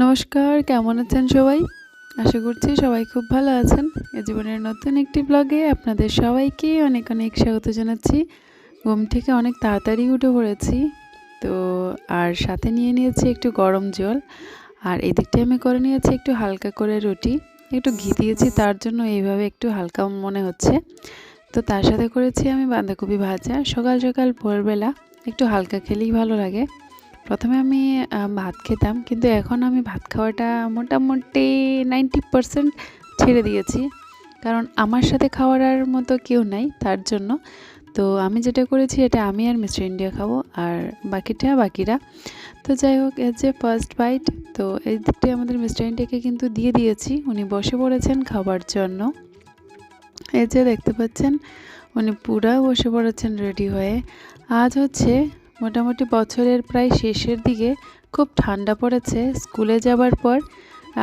নমস্কার, কেমন আছেন সবাই? আশা করছি সবাই খুব ভালো আছেন। এ জীবনের নতুন একটি ব্লগে আপনাদের সবাইকে অনেক অনেক স্বাগত জানাচ্ছি। ঘুম থেকে অনেক তাড়াতাড়ি উঠে পড়েছি। তো আর সাথে নিয়ে নিয়েছি একটু গরম জল, আর এদিকটায় আমি করে নিয়েছি একটু হালকা করে রুটি। একটু ঘি দিয়েছি, তার জন্য এইভাবে একটু হালকা মনে হচ্ছে। তো তার সাথে করেছি আমি বাঁধাকপি ভাজা। সকাল সকাল ভোরবেলা একটু হালকা খেলেই ভালো লাগে। প্রথমে আমি ভাত খেতাম, কিন্তু এখন আমি ভাত খাওয়াটা মোটামুটি 90% ছেড়ে দিয়েছি, কারণ আমার সাথে খাওয়ার মতো কেউ নাই, তার জন্য। তো আমি যেটা করেছি, এটা আমি আর মিস্টার ইন্ডিয়া খাবো, আর বাকিটা বাকিরা। তো যাই হোক, এর যে ফার্স্ট বাইট, তো এই দিকটি আমাদের মিস্টার ইন্ডিয়াকে কিন্তু দিয়ে দিয়েছি। উনি বসে পড়েছেন খাবার জন্য। এই যে দেখতে পাচ্ছেন, উনি পুরা বসে পড়েছেন রেডি হয়ে। আজ হচ্ছে মোটামুটি বছরের প্রায় শেষের দিকে, খুব ঠান্ডা পড়েছে। স্কুলে যাবার পর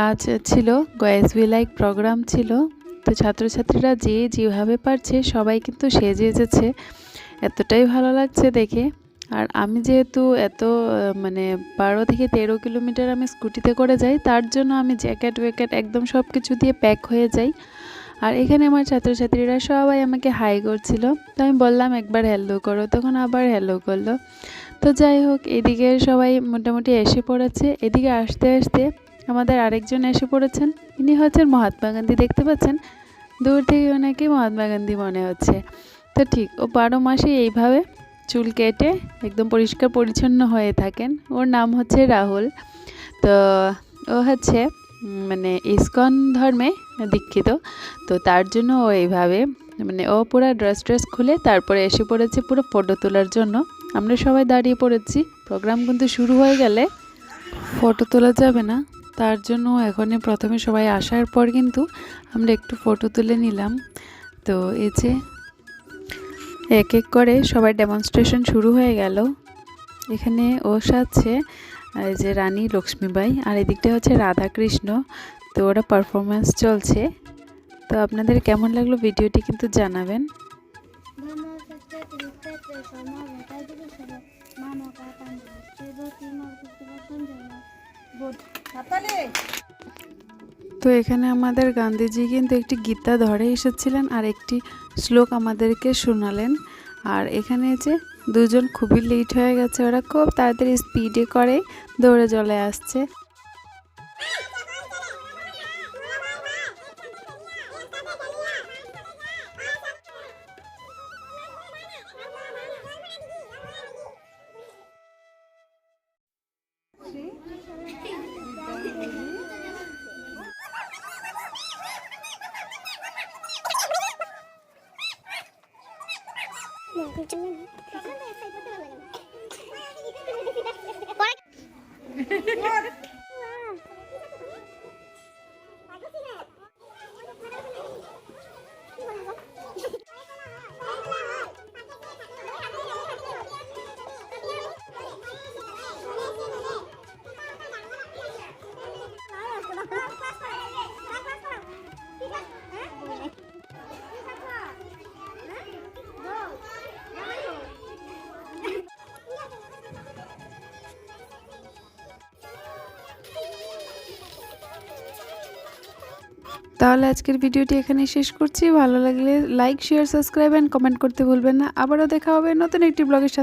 আজ ছিল গয়েসবি লাইক প্রোগ্রাম ছিল। তো ছাত্রছাত্রীরা যেভাবে পারছে সবাই কিন্তু সেজে এসেছে, এতটাই ভালো লাগছে দেখে। আর আমি যেহেতু এত 12 থেকে 13 কিলোমিটার আমি স্কুটিতে করে যাই, তার জন্য আমি জ্যাকেট ওয়াকেট একদম সব কিছু দিয়ে প্যাক হয়ে যাই। আর এখানে আমার ছাত্রছাত্রীরা সবাই আমাকে হাই করছিল, তো আমি বললাম একবার হ্যালো করো, তখন আবার হ্যালো করলো। তো যাই হোক, এদিকে সবাই মোটামুটি এসে পড়েছে। এদিকে আসতে আসতে আমাদের আরেকজন এসে পড়েছেন। ইনি হচ্ছেন মহাত্মা গান্ধী। দেখতে পাচ্ছেন, দূর থেকে ওনাকে মহাত্মা গান্ধী মনে হচ্ছে। তো ঠিক, ও 12 মাসে এইভাবে চুল কেটে একদম পরিষ্কার পরিচ্ছন্ন হয়ে থাকেন। ওর নাম হচ্ছে রাহুল। তো ও হচ্ছে ইসকন ধর্মে দীক্ষিত। তো তার জন্য ও এইভাবে ও পুরো ড্রেস খুলে তারপরে এসে পড়েছে পুরো ফটো তোলার জন্য। আমরা সবাই দাঁড়িয়ে পড়েছি। প্রোগ্রাম কিন্তু শুরু হয়ে গেলে ফটো তোলা যাবে না, তার জন্য এখনই প্রথমে সবাই আসার পর কিন্তু আমরা একটু ফটো তুলে নিলাম। তো এই যে এক এক করে সবাই ডেমনস্ট্রেশন শুরু হয়ে গেল। এখানে ও সাজছে এই যে রানী লক্ষ্মীবাই, আর এদিকটা হচ্ছে রাধাকৃষ্ণ। তো ওরা পারফরমেন্স চলছে। তো আপনাদের কেমন লাগলো ভিডিওটি কিন্তু জানাবেন। তো এখানে আমাদের গান্ধীজি কিন্তু একটি গীতা ধরে এসেছিলেন, আর একটি শ্লোক আমাদেরকে শোনালেন। আর এখানে যে দুজন খুবই লেট হয়ে গেছে, ওরা খুব তাড়াতাড়ি স্পিডে করে দৌড়ে চলে আসছে। তাহলে আজকের ভিডিওটি এখানেই শেষ করছি। ভালো লাগলে like, share, subscribe and comment করতে ভুলবেন না। আবারও দেখা হবে নতুন একটি ব্লগের সাথে।